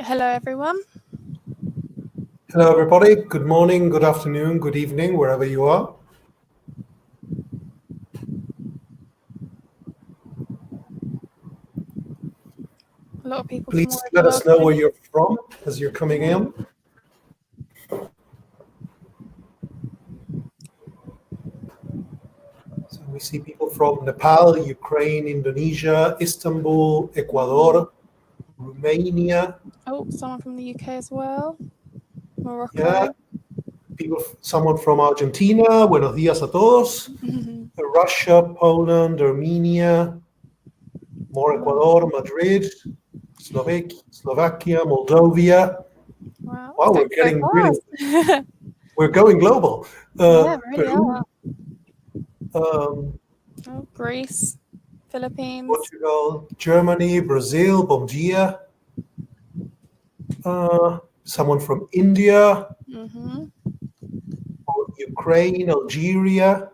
Hello, everyone. Hello, everybody. Good morning, good afternoon, good evening, wherever you are. A lot of people. Please let us know where you're from as you're coming in. So we see people from Nepal, Ukraine, Indonesia, Istanbul, Ecuador, Romania. Oh, someone from the UK as well. Morocco. Yeah. Someone from Argentina. Buenos días a todos. Russia, Poland, Armenia, more Ecuador, Madrid, Slovakia, Moldova. Wow, we're getting really. We're going global. Yeah, really Peru, are. Greece, Philippines, Portugal, Germany, Brazil, bom dia. Someone from India, Ukraine, Algeria.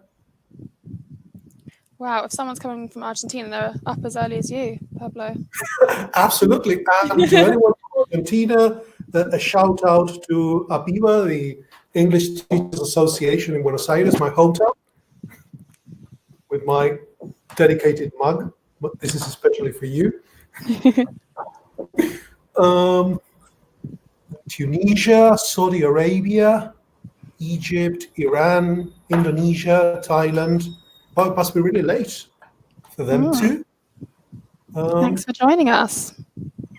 Wow, if someone's coming from Argentina, they're up as early as you, Pablo. Absolutely. And to anyone from Argentina, a shout out to APIBA, the English Teachers Association in Buenos Aires, my hometown, with my dedicated mug. But this is especially for you. Tunisia, Saudi Arabia, Egypt, Iran, Indonesia, Thailand. Well, it must be really late for them too. Thanks for joining us.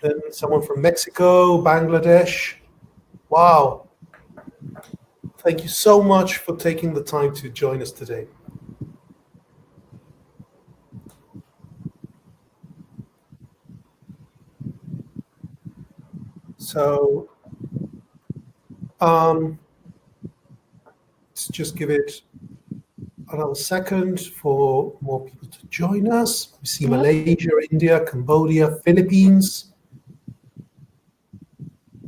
Then someone from Mexico, Bangladesh. Wow. Thank you so much for taking the time to join us today. So let's just give it another second for more people to join us. We see Malaysia, India, Cambodia, Philippines.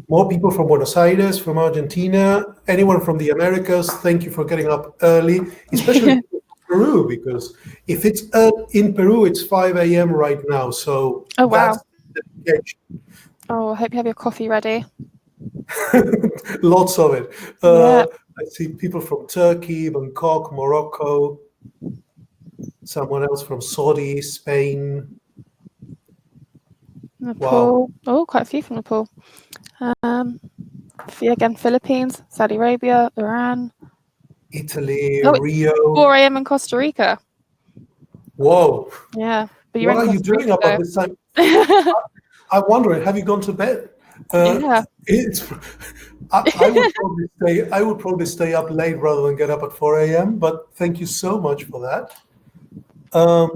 More people from Buenos Aires, from Argentina, anyone from the Americas. Thank you for getting up early, especially Peru, because if it's in Peru, it's 5 a.m. right now. So wow. Oh, I hope you have your coffee ready. Lots of it. Yeah. I see people from Turkey, Bangkok, Morocco, someone else from Saudi, Spain. Nepal. Wow. Oh, quite a few from Nepal. Again, Philippines, Saudi Arabia, Iran. Italy, Rio. 4 a.m. in Costa Rica. Whoa. Yeah. But what are you doing up at this time? I'm wondering, have you gone to bed? Yeah. I would probably stay up late rather than get up at 4 a.m. But thank you so much for that. Hi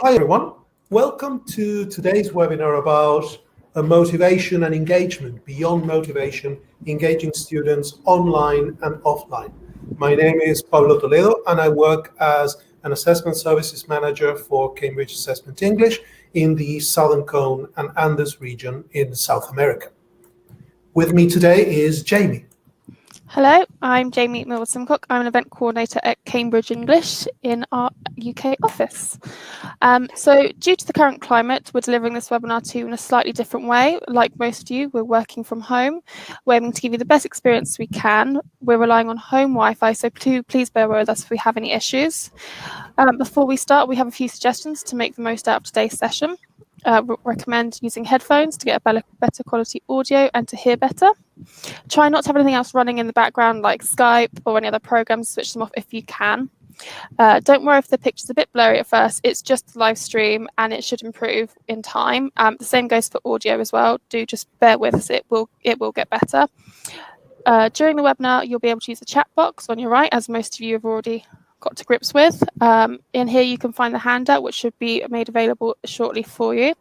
everyone. Welcome to today's webinar about motivation and engagement, beyond motivation, engaging students online and offline. My name is Pablo Toledo, and I work as an assessment services manager for Cambridge Assessment English in the Southern Cone and Andes region in South America. With me today is Jamie. Hello, I'm Jamie Milward-Simcock. I'm an event coordinator at Cambridge English in our UK office. So due to the current climate, we're delivering this webinar to you in a slightly different way. Like most of you, we're working from home. We're aiming to give you the best experience we can. We're relying on home Wi-Fi, so please bear with us if we have any issues. Before we start, we have a few suggestions to make the most out of today's session. Recommend using headphones to get a better quality audio and to hear better. Try not to have anything else running in the background like Skype or any other programs. Switch them off if you can. Don't worry if the picture's a bit blurry at first. It's just a live stream and it should improve in time. The same goes for audio as well. Do just bear with us. It will get better. During the webinar, you'll be able to use the chat box on your right, as most of you have already got to grips with. In here you can find the handout, which should be made available shortly for you.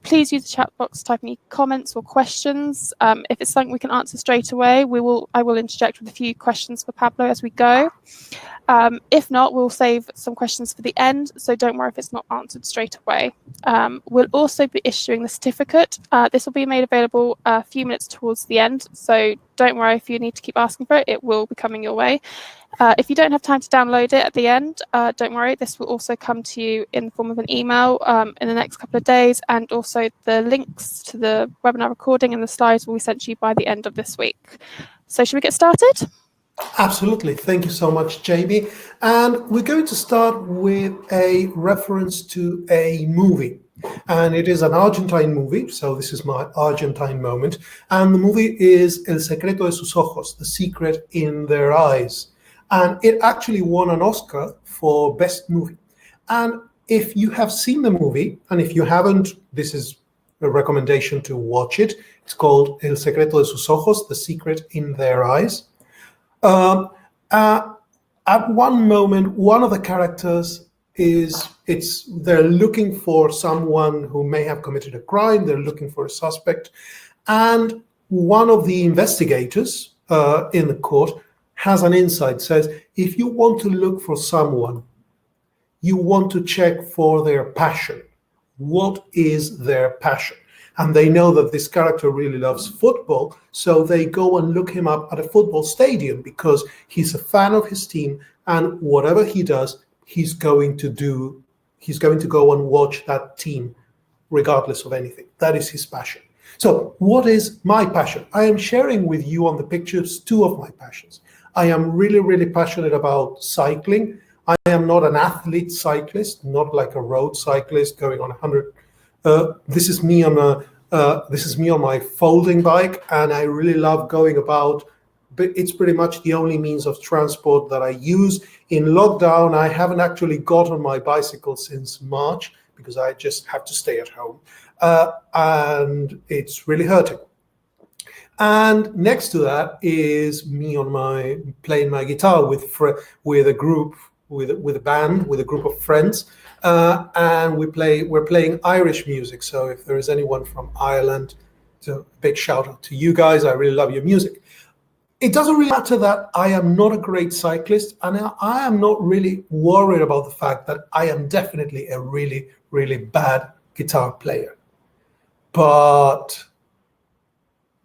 Please use the chat box to type any comments or questions. If it's something we can answer straight away, I will interject with a few questions for Pablo as we go. If not, we'll save some questions for the end, so don't worry if it's not answered straight away. We'll also be issuing the certificate. This will be made available a few minutes towards the end, so don't worry if you need to keep asking for it. It will be coming your way. If you don't have time to download it at the end, don't worry. This will also come to you in the form of an email in the next couple of days. days, and also the links to the webinar recording and the slides will be sent to you by the end of this week. So should we get started? Absolutely. Thank you so much, Jamie. And we're going to start with a reference to a movie. And it is an Argentine movie, so this is my Argentine moment. And the movie is El secreto de sus ojos, The Secret in Their Eyes. And it actually won an Oscar for Best Movie. And if you have seen the movie, and if you haven't, this is a recommendation to watch it. It's called El secreto de sus ojos, The Secret in Their Eyes. At one moment, one of the characters they're looking for someone who may have committed a crime. They're looking for a suspect, and one of the investigators in the court has an insight. Says, if you want to look for someone, you want to check for their passion. What is their passion? And they know that this character really loves football, so they go and look him up at a football stadium because he's a fan of his team, and whatever he does, he's going to go and watch that team regardless of anything. That is his passion. So what is my passion? I am sharing with you on the pictures two of my passions. I am really, really passionate about cycling. I am not an athlete cyclist, not like a road cyclist going on 100. This is me on my folding bike, and I really love going about. But it's pretty much the only means of transport that I use. In lockdown, I haven't actually got on my bicycle since March because I just have to stay at home, and it's really hurting. And next to that is me playing my guitar with a group. With a band, with a group of friends, and we're playing Irish music. So if there is anyone from Ireland, so a big shout out to you guys. I really love your music. It doesn't really matter that I am not a great cyclist, and I am not really worried about the fact that I am definitely a really, really bad guitar player. But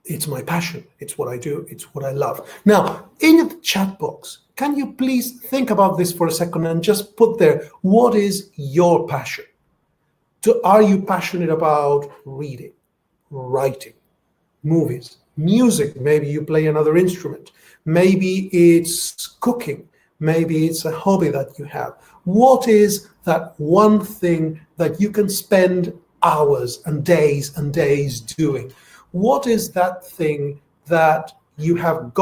it's my passion. It's what I do. It's what I love. Now, in the chat box, can you please think about this for a second and just put there, what is your passion? Are you passionate about reading, writing, movies, music? Maybe you play another instrument. Maybe it's cooking. Maybe it's a hobby that you have. What is that one thing that you can spend hours and days doing? What is that thing that you have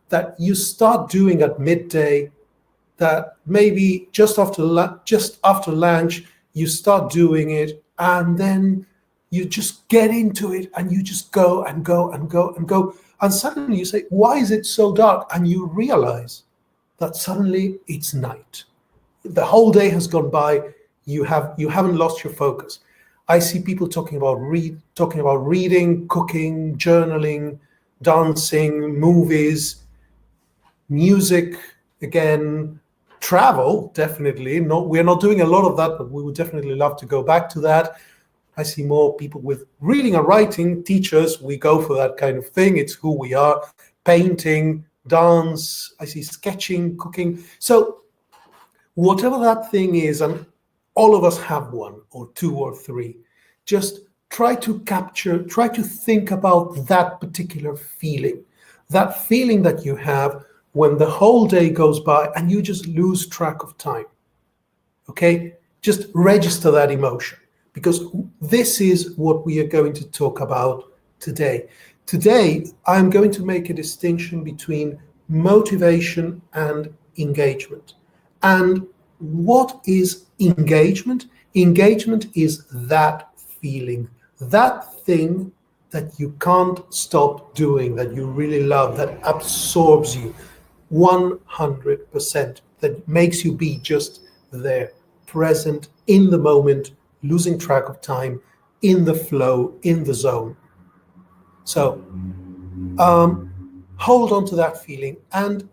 that you start doing at midday, that maybe just after lunch, you start doing it, and then you just get into it and you just go and go and go and go. And suddenly you say, why is it so dark? And you realize that suddenly it's night. The whole day has gone by. You haven't lost your focus. I see people talking about reading, cooking, journaling, dancing, movies, music, again, travel, definitely. We're not doing a lot of that, but we would definitely love to go back to that. I see more people with reading and writing, teachers, we go for that kind of thing. It's who we are. Painting, dance, I see sketching, cooking. So whatever that thing is, and all of us have one or two or three, just try to think about that particular feeling that you have when the whole day goes by and you just lose track of time. Okay? Just register that emotion, because this is what we are going to talk about today. Today, I'm going to make a distinction between motivation and engagement. And what is engagement? Engagement is that feeling, that thing that you can't stop doing, that you really love, that absorbs you 100%, that makes you be just there, present in the moment, losing track of time, in the flow, in the zone. So hold on to that feeling. And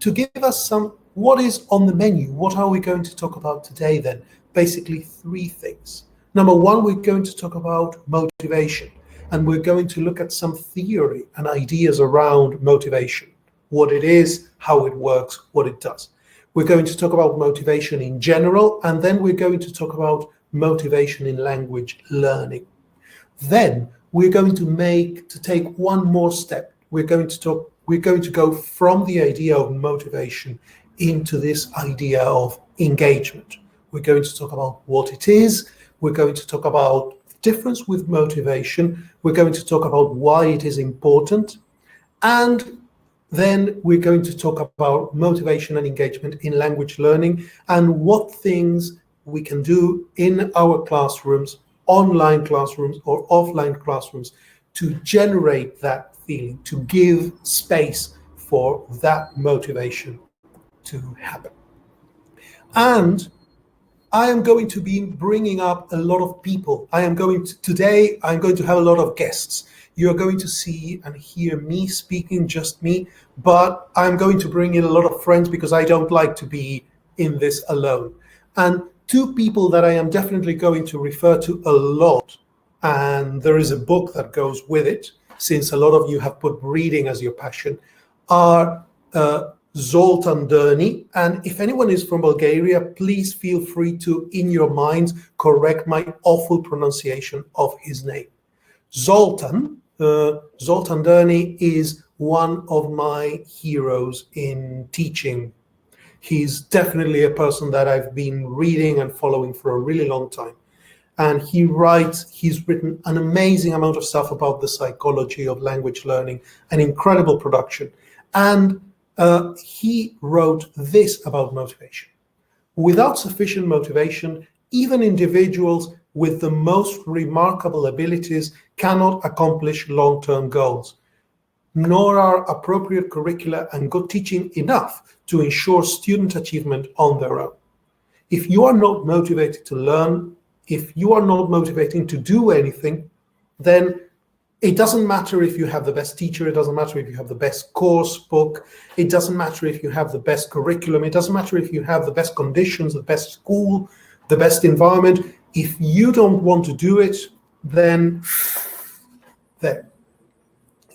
to give us what is on the menu, what are we going to talk about today then? Basically three things. Number one, we're going to talk about motivation, and we're going to look at some theory and ideas around motivation, what it is, how it works, what it does. We're going to talk about motivation in general, and then we're going to talk about motivation in language learning. Then we're going to take one more step. We're going to go from the idea of motivation into this idea of engagement. We're going to talk about what it is. We're going to talk about the difference with motivation. We're going to talk about why it is important. And then we're going to talk about motivation and engagement in language learning and what things we can do in our classrooms, online classrooms or offline classrooms, to generate that feeling, to give space for that motivation to happen. And I am going to be bringing up a lot of people. Today, I'm going to have a lot of guests. You're going to see and hear me speaking, just me, but I'm going to bring in a lot of friends because I don't like to be in this alone. And two people that I am definitely going to refer to a lot, and there is a book that goes with it, since a lot of you have put reading as your passion, are Zoltan Derny. And if anyone is from Bulgaria, please feel free to, in your minds, correct my awful pronunciation of his name. Zoltan Derny is one of my heroes in teaching. He's definitely a person that I've been reading and following for a really long time. And he's written an amazing amount of stuff about the psychology of language learning, an incredible production. And he wrote this about motivation. Without sufficient motivation, even individuals with the most remarkable abilities cannot accomplish long-term goals, nor are appropriate curricula and good teaching enough to ensure student achievement on their own. If you are not motivated to learn, if you are not motivating to do anything, then it doesn't matter if you have the best teacher, it doesn't matter if you have the best course book, it doesn't matter if you have the best curriculum, it doesn't matter if you have the best conditions, the best school, the best environment. If you don't want to do it, then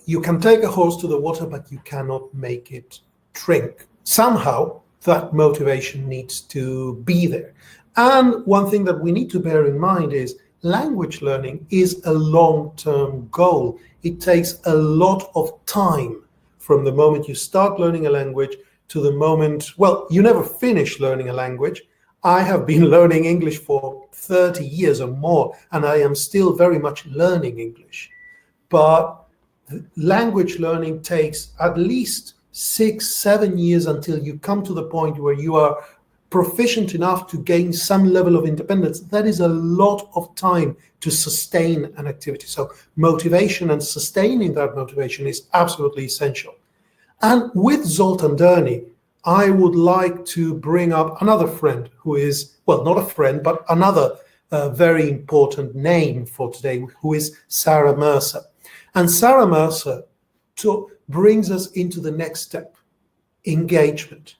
you can take a horse to the water, but you cannot make it drink. Somehow that motivation needs to be there. And one thing that we need to bear in mind is language learning is a long-term goal. It takes a lot of time from the moment you start learning a language to the moment, well, you never finish learning a language. I have been learning English for 30 years or more, and I am still very much learning English. But language learning takes at least 6-7 years until you come to the point where you are proficient enough to gain some level of independence. That is a lot of time to sustain an activity. So motivation and sustaining that motivation is absolutely essential. And with Zoltan Derny, I would like to bring up another friend who is, well, not a friend, but another very important name for today, who is Sarah Mercer. And Sarah Mercer brings us into the next step, engagement.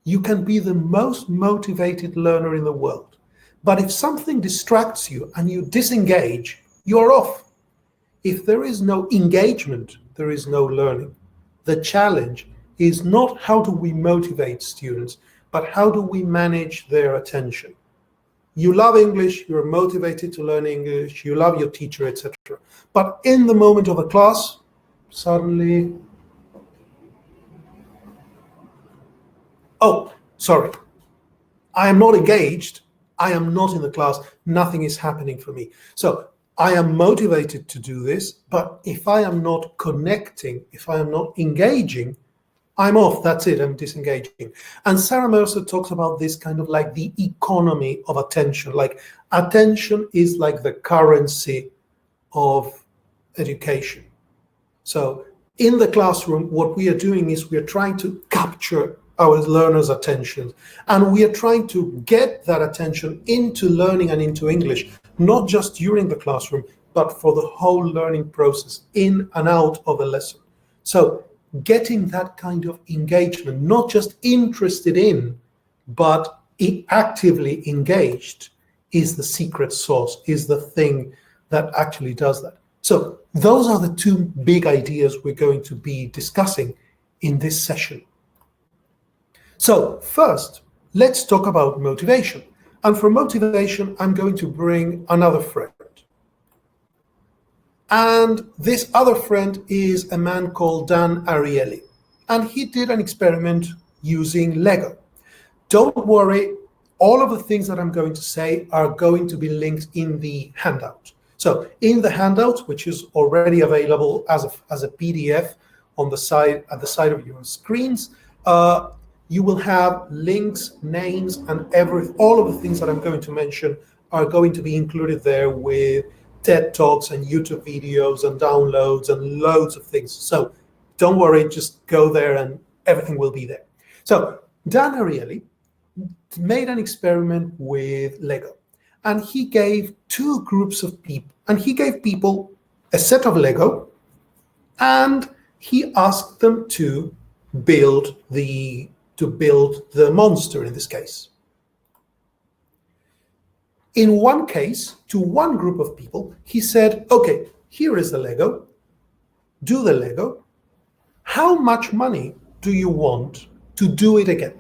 You can be the most motivated learner in the world, but if something distracts you and you disengage, you're off. If there is no engagement, there is no learning. The challenge is not how do we motivate students, but how do we manage their attention. You love English, you're motivated to learn English, you love your teacher, etc. But in the moment of a class, suddenly, oh, sorry, I am not engaged, I am not in the class, nothing is happening for me. So I am motivated to do this, but if I am not connecting, if I am not engaging, I'm off, that's it, I'm disengaging. And Sarah Mercer talks about this kind of like the economy of attention. Like attention is like the currency of education. So in the classroom, what we are doing is we are trying to capture our learners' attention. And we are trying to get that attention into learning and into English, not just during the classroom, but for the whole learning process, in and out of a lesson. So getting that kind of engagement, not just interested in, but actively engaged, is the secret sauce, is the thing that actually does that. So those are the two big ideas we're going to be discussing in this session. So first, let's talk about motivation. And for motivation, I'm going to bring another friend. And this other friend is a man called Dan Ariely. And he did an experiment using Lego. Don't worry, all of the things that I'm going to say are going to be linked in the handout. So in the handout, which is already available as a PDF on the side, at the side of your screens, you will have links, names, and all of the things that I'm going to mention are going to be included there, with TED Talks and YouTube videos and downloads and loads of things. So don't worry, just go there and everything will be there. So Dan Ariely made an experiment with Lego, and he gave two groups of people, and he gave people a set of Lego, and he asked them to build the monster in this case. In one case, to one group of people, he said, okay, here is the Lego, do the Lego. How much money do you want to do it again?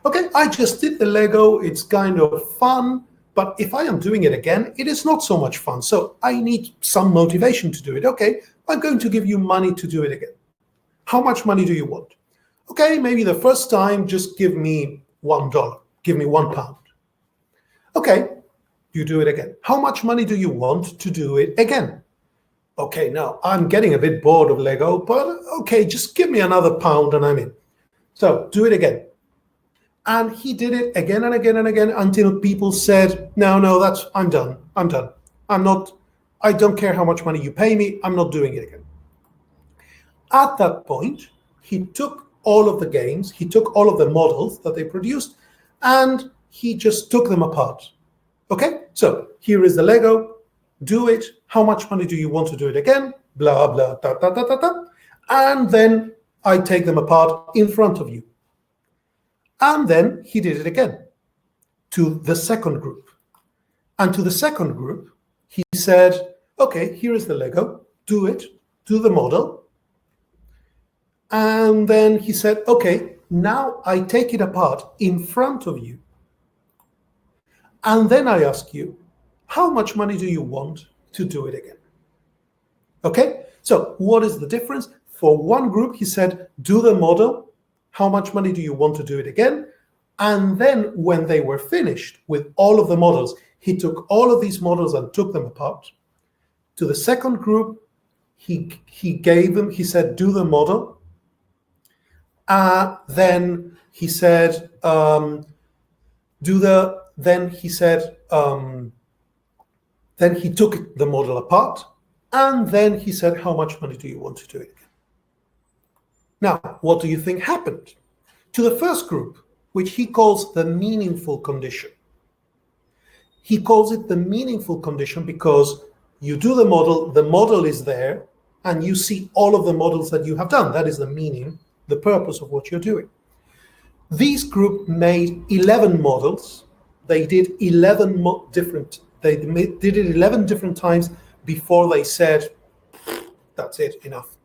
Okay, I just did the Lego, it's kind of fun, but if I am doing it again, it is not so much fun. So I need some motivation to do it. Okay, I'm going to give you money to do it again. How much money do you want? Okay, maybe the first time, just give me $1, give me £1. Okay, you do it again. How much money do you want to do it again? Okay, now I'm getting a bit bored of Lego, but okay, just give me another £1 and I'm in. So do it again. And he did it again and again and again until people said, no, I'm done. I don't care how much money you pay me, I'm not doing it again. At that point, he took all of the games, he took all of the models that they produced, and he just took them apart. Okay, so here is the Lego, do it. How much money do you want to do it again? Blah, blah, da, da, da, da, da. And then I take them apart in front of you. And then he did it again to the second group. And to the second group, he said, okay, here is the Lego, do it, do the model. And then he said, okay, now I take it apart in front of you. And then I ask you, how much money do you want to do it again? Okay, so what is the difference? For one group, he said, do the model. How much money do you want to do it again? And then when they were finished with all of the models, he took all of these models and took them apart. To the second group, he said, do the model. Then he said, then he took the model apart, and then he said, how much money do you want to do it again? Now, what do you think happened? To the first group, which he calls the meaningful condition. He calls it the meaningful condition because you do the model is there, and you see all of the models that you have done. That is the meaning, the purpose of what you're doing. This group made 11 models. They did 11 different times before they said, that's it, enough.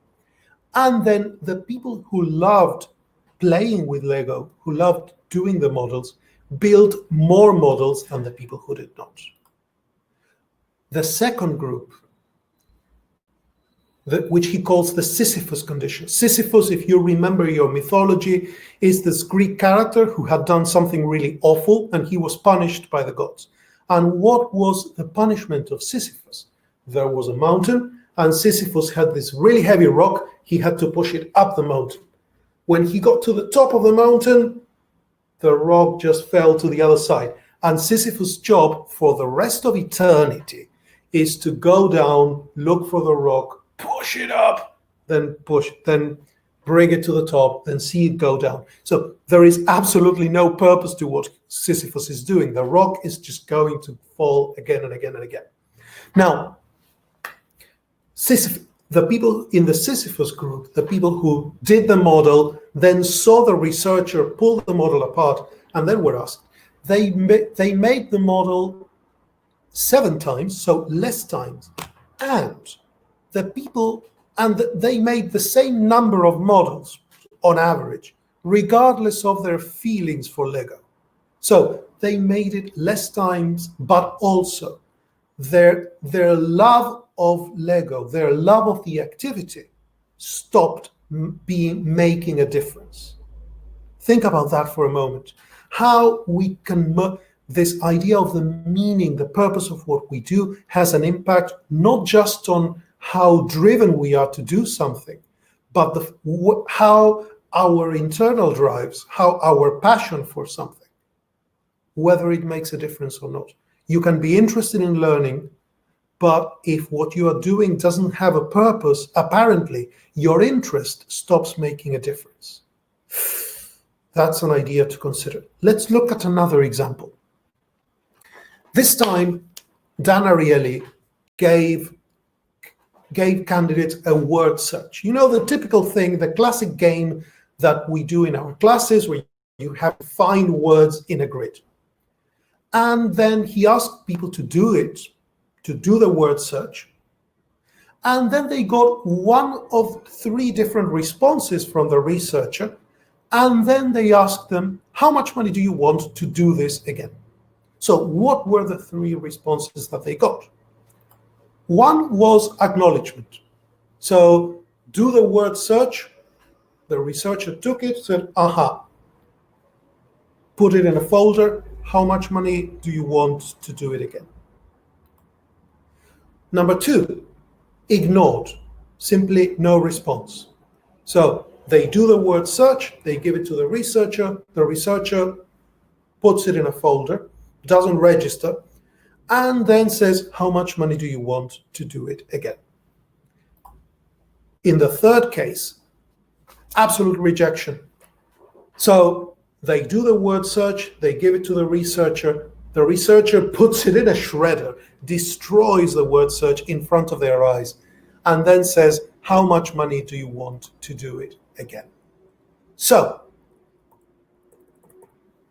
And then the people who loved playing with Lego, who loved doing the models, built more models than the people who did not. The second group, which he calls the Sisyphus condition. Sisyphus, if you remember your mythology, is this Greek character who had done something really awful and he was punished by the gods. And what was the punishment of Sisyphus? There was a mountain, and Sisyphus had this really heavy rock. He had to push it up the mountain. When he got to the top of the mountain, the rock just fell to the other side. And Sisyphus' job for the rest of eternity is to go down, look for the rock, push it up, then bring it to the top, then see it go down. So there is absolutely no purpose to what Sisyphus is doing. The rock is just going to fall again and again and again. Now, the people in the Sisyphus group, the people who did the model, then saw the researcher pull the model apart, and then were asked, they made the model 7 times, so less times, and they made the same number of models on average, regardless of their feelings for Lego. So they made it less times, but also their love of Lego, their love of the activity stopped making a difference. Think about that for a moment. How we can, this idea of the meaning, the purpose of what we do has an impact not just on how driven we are to do something, but how our internal drives, how our passion for something, whether it makes a difference or not. You can be interested in learning, but if what you are doing doesn't have a purpose, apparently your interest stops making a difference. That's an idea to consider. Let's look at another example. This time, Dan Ariely gave candidates a word search. You know, the typical thing, the classic game that we do in our classes where you have to find words in a grid. And then he asked people to do it, to do the word search. And then they got one of 3 different responses from the researcher. And then they asked them, how much money do you want to do this again? So what were the 3 responses that they got? One was acknowledgement. So do the word search. The researcher took it, said, aha, put it in a folder. How much money do you want to do it again? Number 2, ignored, simply no response. So they do the word search, they give it to the researcher puts it in a folder, doesn't register, and then says, how much money do you want to do it again? In the third case, absolute rejection. So they do the word search, they give it to the researcher puts it in a shredder, destroys the word search in front of their eyes, and then says, how much money do you want to do it again? So,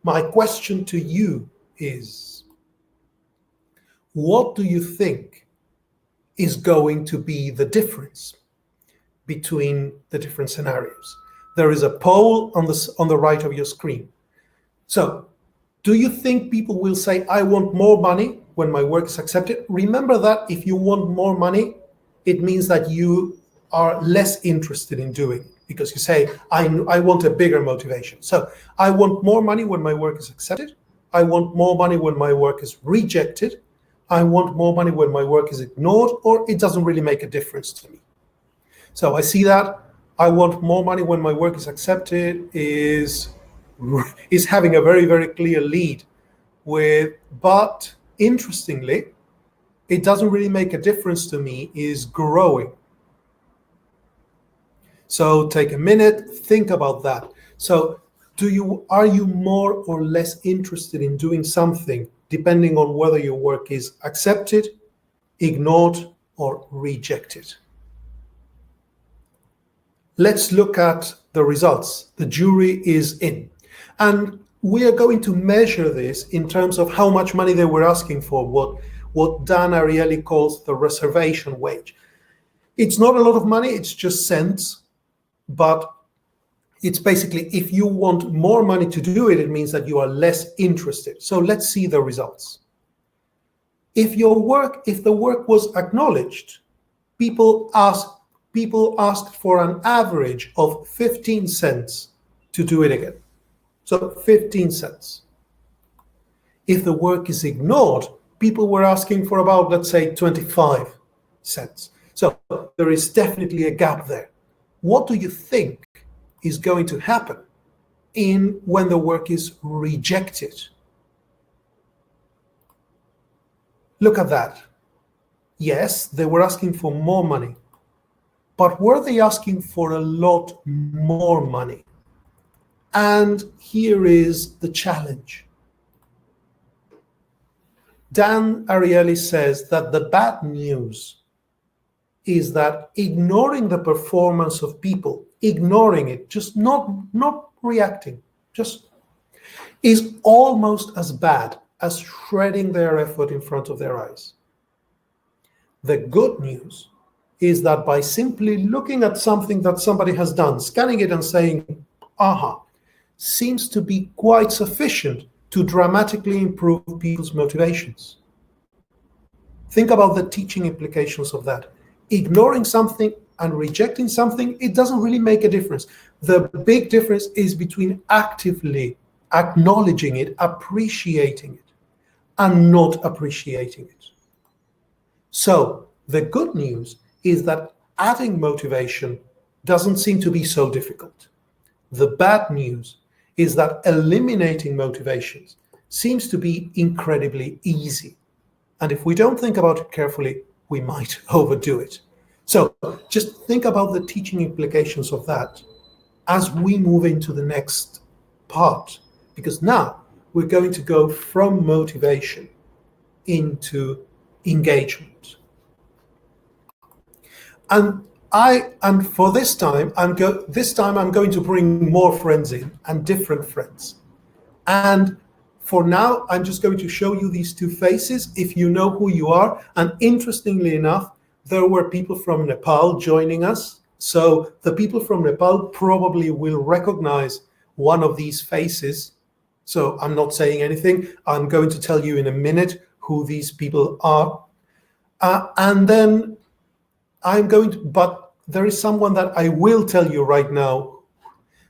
my question to you is, what do you think is going to be the difference between the different scenarios? There is a poll on the right of your screen. So, do you think people will say, I want more money when my work is accepted? Remember that if you want more money, it means that you are less interested in doing it, because you say, I want a bigger motivation. So I want more money when my work is accepted. I want more money when my work is rejected. I want more money when my work is ignored, or it doesn't really make a difference to me. So I see that I want more money when my work is accepted is having a very, very clear lead but interestingly, it doesn't really make a difference to me is growing. So take a minute, think about that. So are you more or less interested in doing something depending on whether your work is accepted, ignored, or rejected? Let's look at the results. The jury is in. And we are going to measure this in terms of how much money they were asking for, what Dan Ariely calls the reservation wage. It's not a lot of money, it's just cents, but it's basically, if you want more money to do it, it means that you are less interested. So let's see the results. If the work was acknowledged, people asked for an average of 15 cents to do it again. So 15 cents. If the work is ignored, people were asking for about, let's say, 25 cents. So there is definitely a gap there. What do you think is going to happen when the work is rejected? Look at that. Yes, they were asking for more money, but were they asking for a lot more money? And here is the challenge. Dan Ariely says that the bad news is that ignoring the performance of people, ignoring it, just not reacting, just is almost as bad as shredding their effort in front of their eyes. The good news is that by simply looking at something that somebody has done, scanning it and saying, aha, seems to be quite sufficient to dramatically improve people's motivations. Think about the teaching implications of that. Ignoring something and rejecting something, it doesn't really make a difference. The big difference is between actively acknowledging it, appreciating it, and not appreciating it. So the good news is that adding motivation doesn't seem to be so difficult. The bad news is that eliminating motivations seems to be incredibly easy. And if we don't think about it carefully, we might overdo it. So just think about the teaching implications of that as we move into the next part, because now we're going to go from motivation into engagement. And for this time, I'm going to bring more friends in and different friends. And for now, I'm just going to show you these two faces if you know who you are. And interestingly enough, there were people from Nepal joining us. So the people from Nepal probably will recognize one of these faces. So I'm not saying anything. I'm going to tell you in a minute who these people are. And then but there is someone that I will tell you right now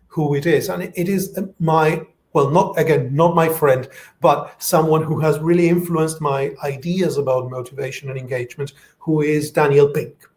who it is. And it is not my friend, but someone who has really influenced my ideas about motivation and engagement, who is Daniel Pink.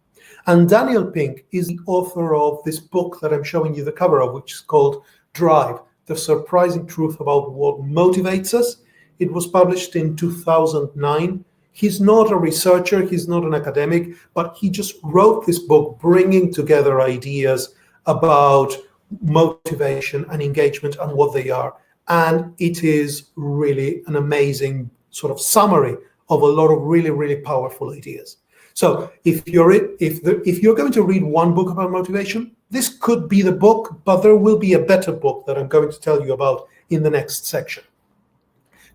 And Daniel Pink is the author of this book that I'm showing you the cover of, which is called Drive, The Surprising Truth About What Motivates Us. It was published in 2009. He's not a researcher, he's not an academic, but he just wrote this book bringing together ideas about motivation and engagement and what they are. And it is really an amazing sort of summary of a lot of really, really powerful ideas. So if you're going to read one book about motivation, this could be the book, but there will be a better book that I'm going to tell you about in the next section.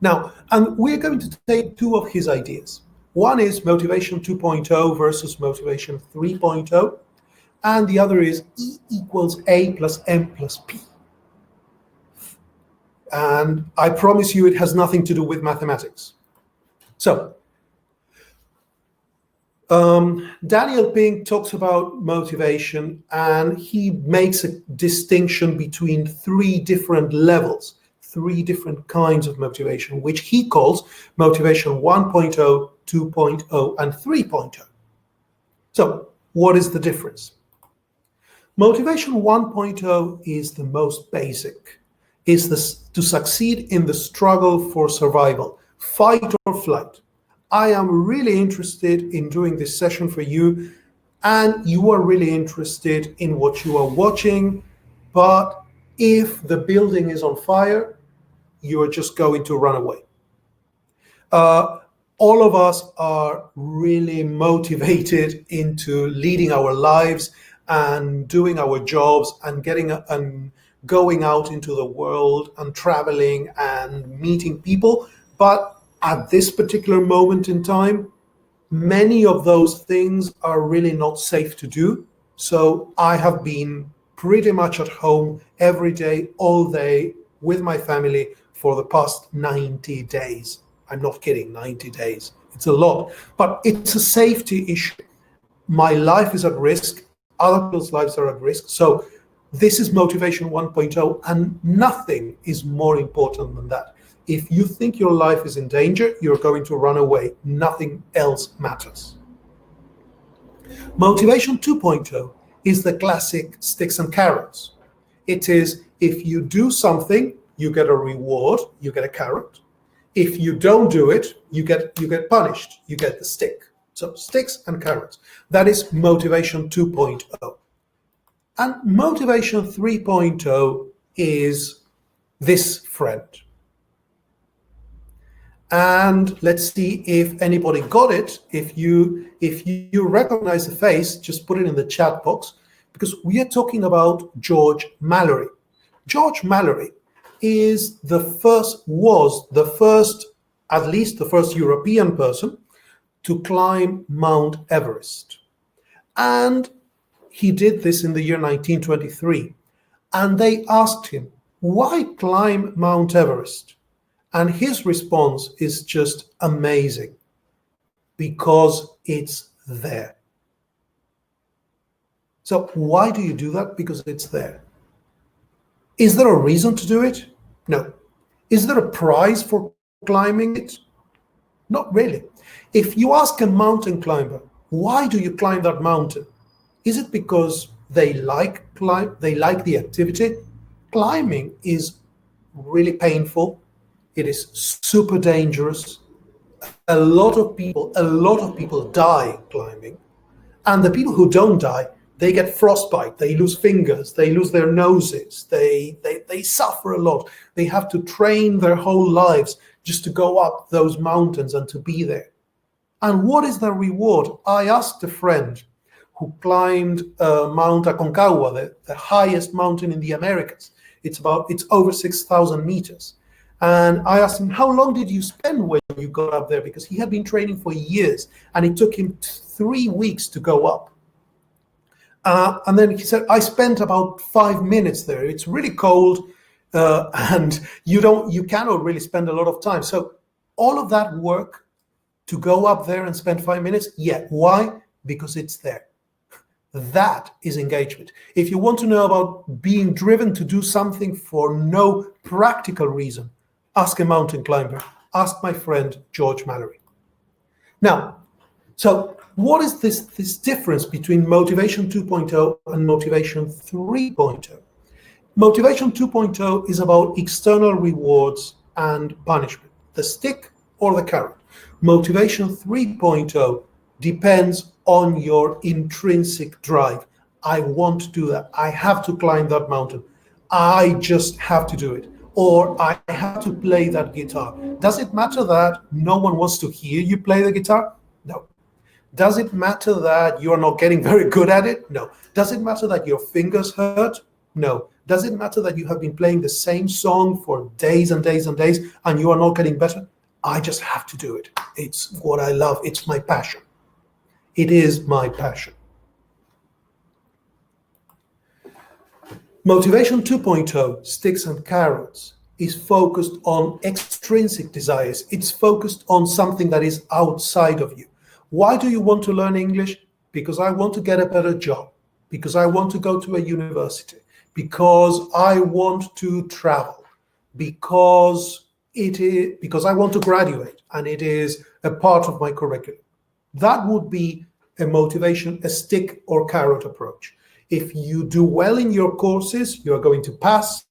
Now, and we're going to take two of his ideas. One is motivation 2.0 versus motivation 3.0, and the other is E equals A plus M plus P. And I promise you it has nothing to do with mathematics. So, Daniel Pink talks about motivation, and he makes a distinction between three different levels, three different kinds of motivation, which he calls motivation 1.0, 2.0, and 3.0. So what is the difference? Motivation 1.0 is the most basic, is to succeed in the struggle for survival, fight or flight. I am really interested in doing this session for you, and you are really interested in what you are watching, but if the building is on fire, you are just going to run away. All of us are really motivated into leading our lives and doing our jobs and going out into the world and traveling and meeting people. But at this particular moment in time, many of those things are really not safe to do. So I have been pretty much at home every day, all day with my family for the past 90 days. I'm not kidding, 90 days. It's a lot, but it's a safety issue. My life is at risk. Other people's lives are at risk. So this is motivation 1.0, and nothing is more important than that. If you think your life is in danger, you're going to run away. Nothing else matters. Motivation 2.0 is the classic sticks and carrots. It is if you do something, you get a reward, you get a carrot. If you don't do it, you get punished, you get the stick. So sticks and carrots. That is motivation 2.0. And motivation 3.0 is this friend. And let's see if anybody got it. If you recognize the face, just put it in the chat box, because we are talking about George Mallory. George Mallory was the first European person to climb Mount Everest. And he did this in the year 1923. And they asked him, why climb Mount Everest? And his response is just amazing because it's there. So why do you do that? Because it's there. Is there a reason to do it? No. Is there a prize for climbing it? Not really. If you ask a mountain climber, why do you climb that mountain? Is it because they like the activity? Climbing is really painful. It is super dangerous. A lot of people die climbing. And the people who don't die, they get frostbite, they lose fingers, they lose their noses, they suffer a lot. They have to train their whole lives just to go up those mountains and to be there. And what is the reward? I asked a friend who climbed Mount Aconcagua, the highest mountain in the Americas. It's over 6,000 meters. And I asked him, how long did you spend when you got up there? Because he had been training for years and it took him 3 weeks to go up. And then he said, I spent about 5 minutes there. It's really cold and you cannot really spend a lot of time. So all of that work to go up there and spend 5 minutes, yeah. Why? Because it's there. That is engagement. If you want to know about being driven to do something for no practical reason, ask a mountain climber. Ask my friend George Mallory. Now, so what is this difference between Motivation 2.0 and Motivation 3.0? Motivation 2.0 is about external rewards and punishment, the stick or the carrot. Motivation 3.0 depends on your intrinsic drive. I want to do that. I have to climb that mountain. I just have to do it. Or I have to play that guitar. Does it matter that no one wants to hear you play the guitar? No. Does it matter that you're not getting very good at it? No. Does it matter that your fingers hurt? No. Does it matter that you have been playing the same song for days and days and days and you are not getting better? I just have to do it. It's what I love. It's my passion. It is my passion. Motivation 2.0, sticks and carrots, is focused on extrinsic desires. It's focused on something that is outside of you. Why do you want to learn English? Because I want to get a better job, because I want to go to a university, because I want to travel, because I want to graduate and it is a part of my curriculum. That would be a motivation, a stick or carrot approach. If you do well in your courses, you are going to pass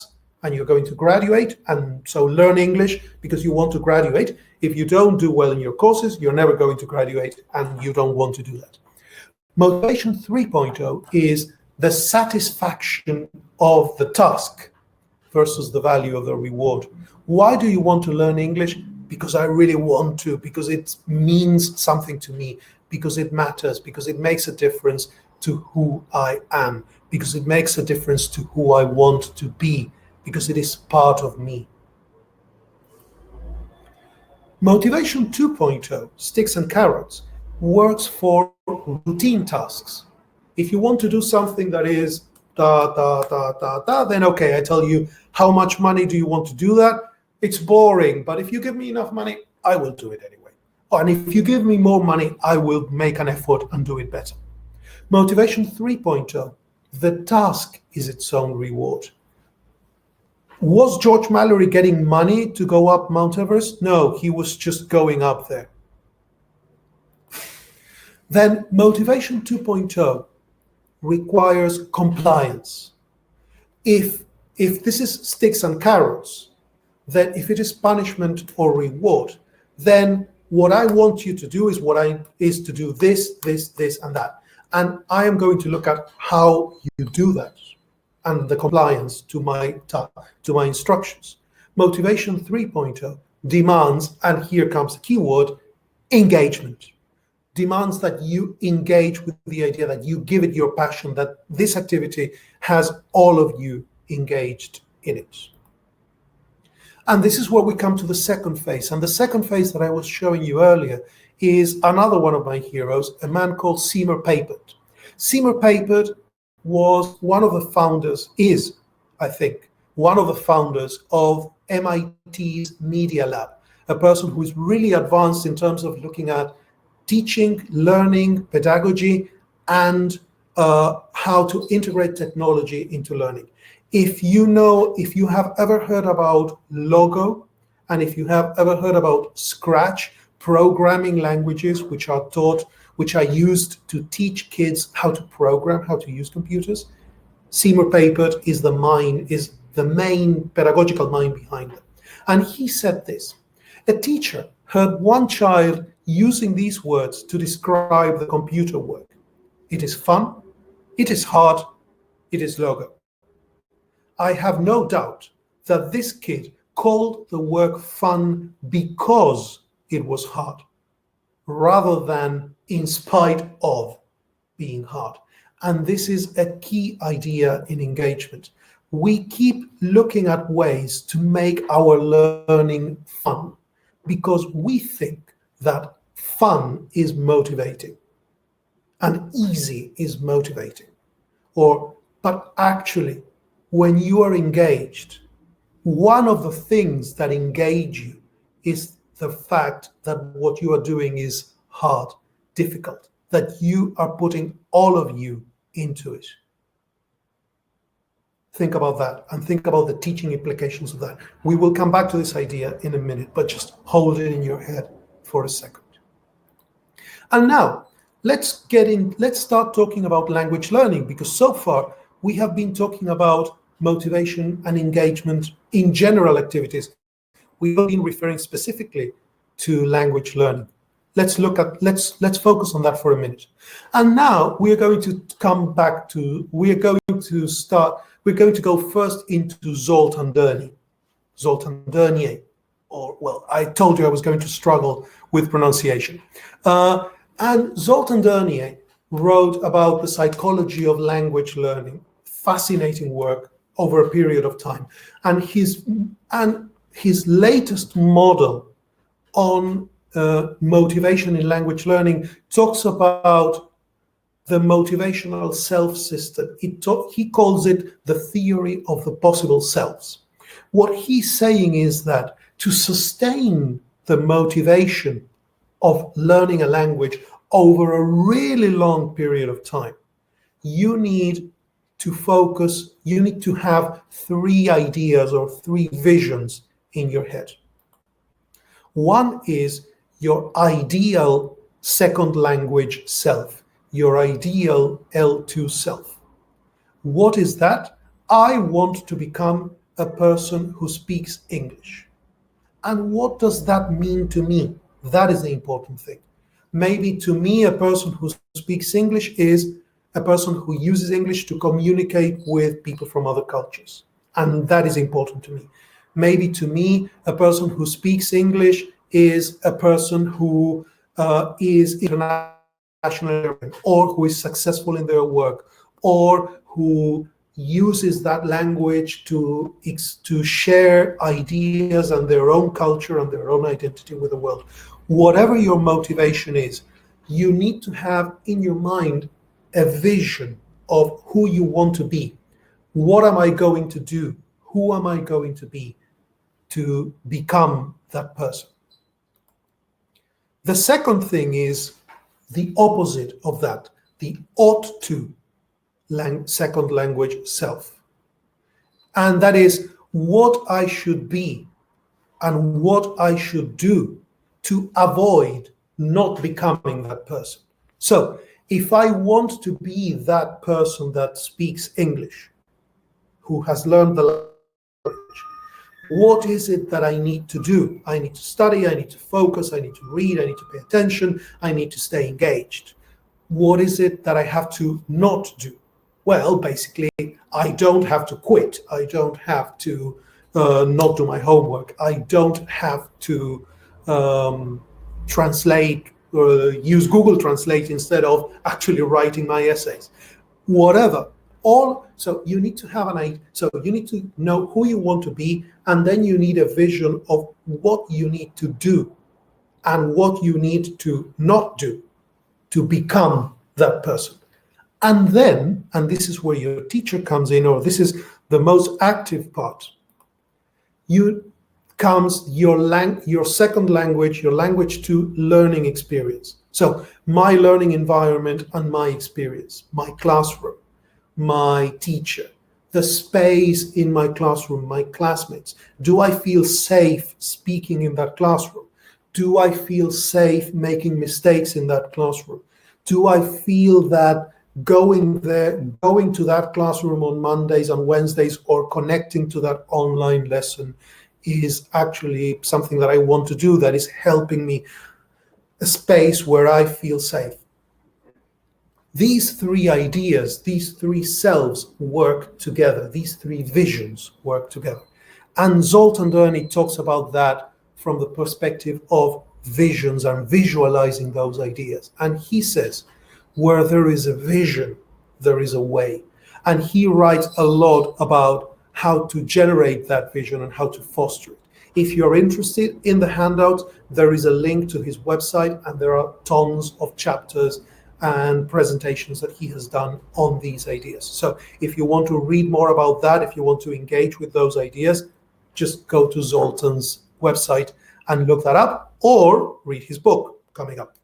and you're going to graduate, and so learn English because you want to graduate. If you don't do well in your courses, you're never going to graduate and you don't want to do that. Motivation 3.0 is the satisfaction of the task versus the value of the reward. Why do you want to learn English? Because I really want to, because it means something to me, because it matters, because it makes a difference to who I am, because it makes a difference to who I want to be, because it is part of me. Motivation 2.0, sticks and carrots, works for routine tasks. If you want to do something that is then okay, I tell you, how much money do you want to do that? It's boring, but if you give me enough money, I will do it anyway. And if you give me more money, I will make an effort and do it better. Motivation 3.0, the task is its own reward. Was George Mallory getting money to go up Mount Everest? No, he was just going up there. Then Motivation 2.0 requires compliance. If this is sticks and carrots, then if it is punishment or reward, then what I want you to do is to do this, and that. And I am going to look at how you do that and the compliance to my instructions. Motivation 3.0 demands, and here comes the keyword, engagement. Demands that you engage with the idea, that you give it your passion, that this activity has all of you engaged in it. And this is where we come to the second phase. And the second phase that I was showing you earlier is another one of my heroes, a man called Seymour Papert. Seymour Papert was one of the founders, I think, one of the founders of MIT's Media Lab, a person who is really advanced in terms of looking at teaching, learning, pedagogy, and how to integrate technology into learning. If you have ever heard about Logo, and if you have ever heard about Scratch, programming languages which are used to teach kids how to program, how to use computers, Seymour Papert is the main pedagogical mind behind them. And he said this: a teacher heard one child using these words to describe the computer work. It is fun, it is hard, it is Logo. I have no doubt that this kid called the work fun because it was hard, rather than in spite of being hard. And this is a key idea in engagement. We keep looking at ways to make our learning fun because we think that fun is motivating and easy is motivating. But actually, when you are engaged, one of the things that engage you is the fact that what you are doing is hard, difficult, that you are putting all of you into it. Think about that and think about the teaching implications of that. We will come back to this idea in a minute, but just hold it in your head for a second. And now let's start talking about language learning, because so far we have been talking about motivation and engagement in general activities. We've been referring specifically to language learning. Let's focus on that for a minute. And now we're going to go first into Zoltan Dernier, I told you I was going to struggle with pronunciation. And Zoltan Dernier wrote about the psychology of language learning, fascinating work over a period of time. And his latest model on motivation in language learning talks about the motivational self system. He calls it the theory of the possible selves. What he's saying is that to sustain the motivation of learning a language over a really long period of time, you need to have three ideas or three visions in your head. One is your ideal second language self, your ideal L2 self. What is that? I want to become a person who speaks English. And what does that mean to me? That is the important thing. Maybe to me, a person who speaks English is a person who uses English to communicate with people from other cultures. And that is important to me. Maybe to me, a person who speaks English is a person who is international or who is successful in their work, or who uses that language to share ideas and their own culture and their own identity with the world. Whatever your motivation is, you need to have in your mind a vision of who you want to be. What am I going to do? Who am I going to be to become that person? The second thing is the opposite of that, the ought to second language self. And that is what I should be and what I should do to avoid not becoming that person. So if I want to be that person that speaks English, who has learned the language, what is it that I need to do? I need to study, I need to focus, I need to read, I need to pay attention, I need to stay engaged. What is it that I have to not do? Well, basically, I don't have to quit. I don't have to not do my homework. I don't have to translate or use Google Translate instead of actually writing my essays. Whatever. So you need to have an idea. So you need to know who you want to be, and then you need a vision of what you need to do and what you need to not do to become that person. And then, and this is where your teacher comes in, or this is the most active part, comes your second language, your language 2 learning experience. So my learning environment and my experience, my classroom, my teacher, the space in my classroom, my classmates. Do I feel safe speaking in that classroom? Do I feel safe making mistakes in that classroom? Do I feel that going to that classroom on Mondays and Wednesdays, or connecting to that online lesson, is actually something that I want to do, that is helping me, a space where I feel safe? These three ideas, these three selves work together. These three visions work together. And Zoltan Derny talks about that from the perspective of visions and visualizing those ideas. And he says, where there is a vision, there is a way. And he writes a lot about how to generate that vision and how to foster it. If you're interested in the handout, there is a link to his website, and there are tons of chapters and presentations that he has done on these ideas. So if you want to read more about that, if you want to engage with those ideas, just go to Zoltan's website and look that up, or read his book coming up.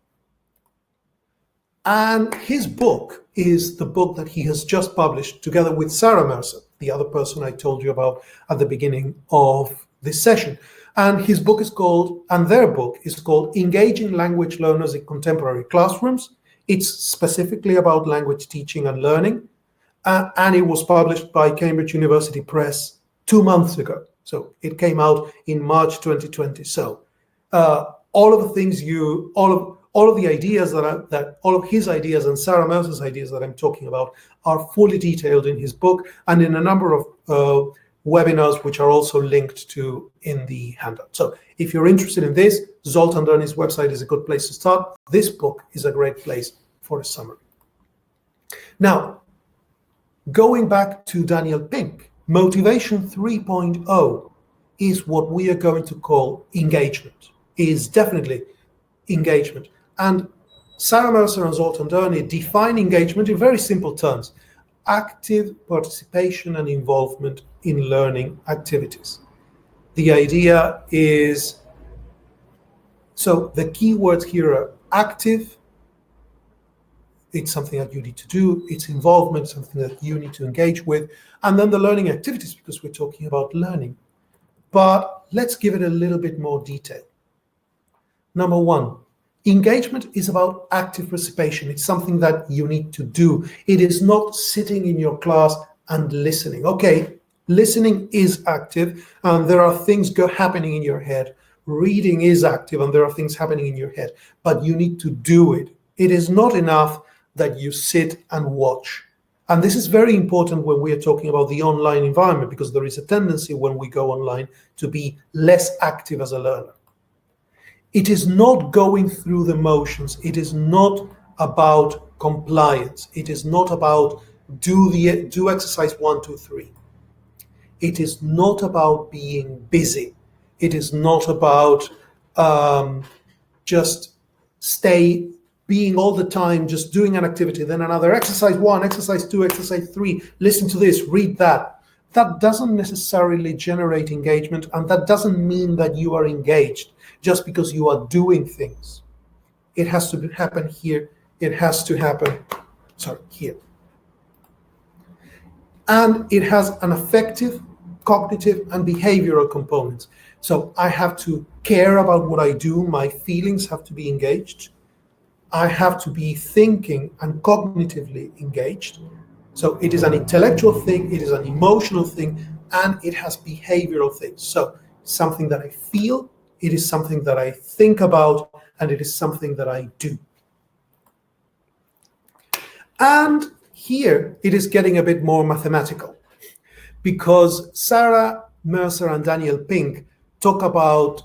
And his book is the book that he has just published together with Sarah Mercer, the other person I told you about at the beginning of this session. And his book is called, and their book is called, Engaging Language Learners in Contemporary Classrooms. It's specifically about language teaching and learning. And it was published by Cambridge University Press 2 months ago. So it came out in March 2020. So all of the things all of the ideas all of his ideas and Sarah Mercer's ideas that I'm talking about are fully detailed in his book and in a number of webinars, which are also linked to in the handout. So if you're interested in this, Zoltan Derny's website is a good place to start. This book is a great place for a summary. Now, going back to Daniel Pink, Motivation 3.0 is what we are going to call engagement, is definitely engagement. And Sarah Mercer and Zoltan Derny define engagement in very simple terms: active participation and involvement in learning activities. The idea is, so the key words here are active, it's something that you need to do, it's involvement, something that you need to engage with, and then the learning activities, because we're talking about learning. But let's give it a little bit more detail. Number one, engagement is about active participation. It's something that you need to do. It is not sitting in your class and listening. Okay, listening is active, and there are things happening in your head. Reading is active, and there are things happening in your head, but you need to do it. It is not enough that you sit and watch. And this is very important when we are talking about the online environment, because there is a tendency when we go online to be less active as a learner. It is not going through the motions. It is not about compliance. It is not about do exercise 1, 2, 3. It is not about being busy. It is not about just being all the time, just doing an activity, then another exercise 1, exercise 2, exercise 3, listen to this, read that. That doesn't necessarily generate engagement, and that doesn't mean that you are engaged just because you are doing things. It has to happen here. It has to happen, here. And it has an affective, cognitive, and behavioral component. So I have to care about what I do. My feelings have to be engaged. I have to be thinking and cognitively engaged. So it is an intellectual thing, it is an emotional thing, and it has behavioral things. So something that I feel, it is something that I think about, and it is something that I do. And here it is getting a bit more mathematical, because Sarah Mercer and Daniel Pink talk about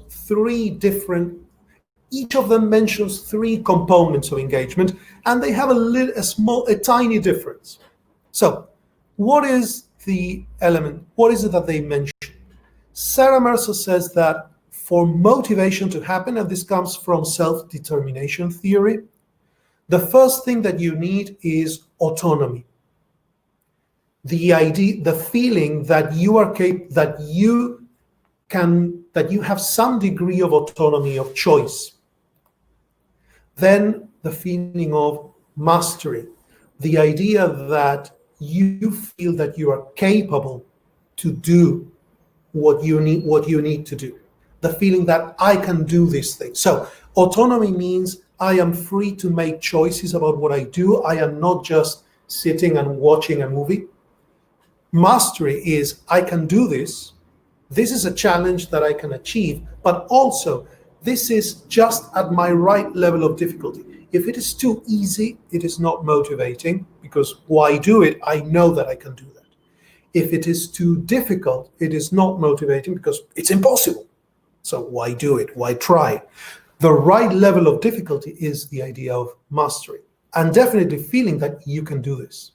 each of them mentions 3 components of engagement, and they have a tiny difference. So what is the element? What is it that they mention? Sarah Mercer says that for motivation to happen, and this comes from self-determination theory, the first thing that you need is autonomy. the feeling that you are that you have some degree of autonomy, of choice. Then the feeling of mastery, the idea that you feel that you are capable to do what you need to do. The feeling that I can do this thing. So autonomy means I am free to make choices about what I do. I am not just sitting and watching a movie. Mastery is I can do this. This is a challenge that I can achieve, but also this is just at my right level of difficulty. If it is too easy, it is not motivating, because why do it? I know that I can do that. If it is too difficult, it is not motivating because it's impossible. So why do it? Why try? The right level of difficulty is the idea of mastery, and definitely feeling that you can do this.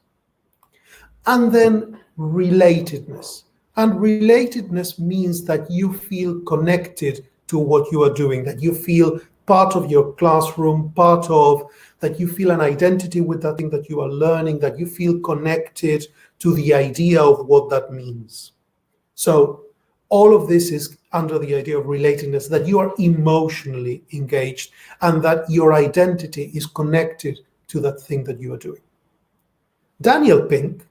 And then relatedness. And relatedness means that you feel connected to what you are doing, that you feel part of your classroom, that you feel an identity with that thing that you are learning, that you feel connected to the idea of what that means. So all of this is under the idea of relatedness, that you are emotionally engaged and that your identity is connected to that thing that you are doing. Daniel Pink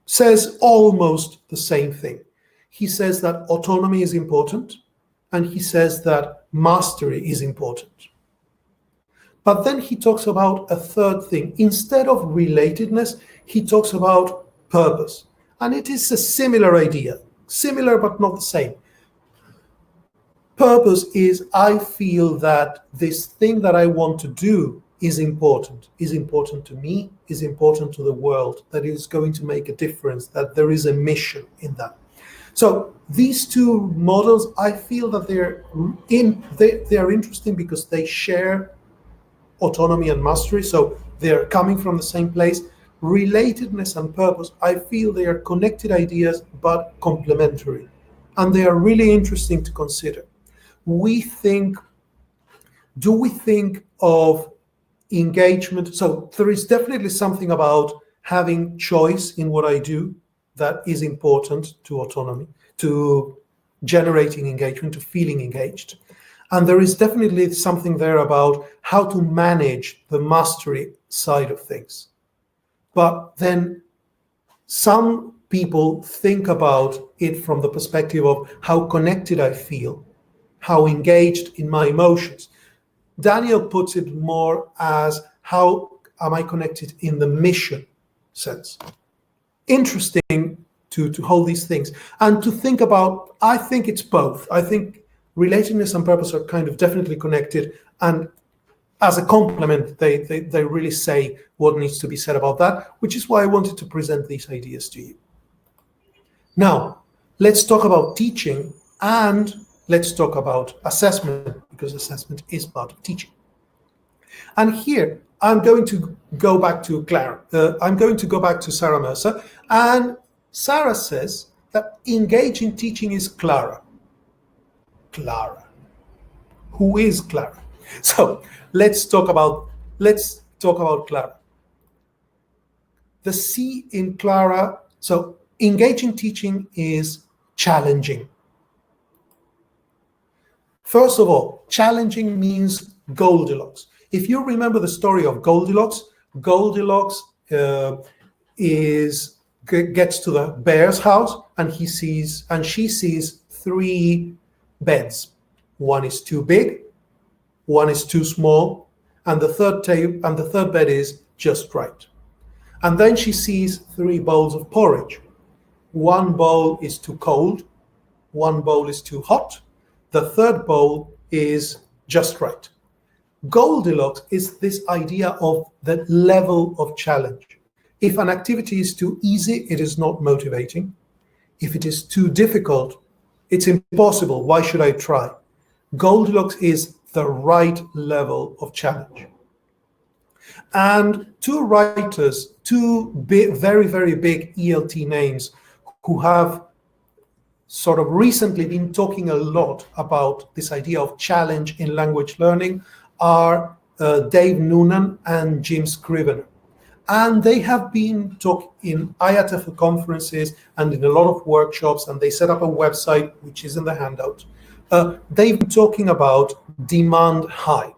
says almost the same thing. He says that autonomy is important, and he says that mastery is important. But then he talks about a third thing. Instead of relatedness, he talks about purpose. And it is a similar idea, similar but not the same. Purpose is I feel that this thing that I want to do is important to me, is important to the world, that it is going to make a difference, that there is a mission in that. So these two models, I feel that they are interesting because they share autonomy and mastery. So they're coming from the same place. Relatedness and purpose, I feel they are connected ideas but complementary. And they are really interesting to consider. Do we think of engagement? So there is definitely something about having choice in what I do that is important to autonomy, to generating engagement, to feeling engaged. And there is definitely something there about how to manage the mastery side of things. But then some people think about it from the perspective of how connected I feel, how engaged in my emotions. Daniel puts it more as how am I connected in the mission sense. Interesting to hold these things and to think about. I think it's both. I think relatedness and purpose are kind of definitely connected, and as a complement, they really say what needs to be said about that, which is why I wanted to present these ideas to you. Now, let's talk about teaching, and let's talk about assessment, because assessment is part of teaching. And here, I'm going to go back to Clara. I'm going to go back to Sarah Mercer. And Sarah says that engaging teaching is Clara. Clara. Who is Clara? So let's talk about Clara. The C in Clara, so engaging teaching is challenging. First of all, challenging means Goldilocks. If you remember the story of Goldilocks, Goldilocks gets to the bear's house, and she sees 3 beds. One is too big, one is too small, and the third bed is just right. And then she sees 3 bowls of porridge. One bowl is too cold, one bowl is too hot, the third bowl is just right. Goldilocks is this idea of the level of challenge. If an activity is too easy, it is not motivating. If it is too difficult, it's impossible. Why should I try? Goldilocks is the right level of challenge. And 2 writers, 2 very, very big ELT names who have sort of recently been talking a lot about this idea of challenge in language learning are Dave Noonan and Jim Scrivener. And they have been talking in IATF conferences and in a lot of workshops, and they set up a website, which is in the handout. They've been talking about demand high.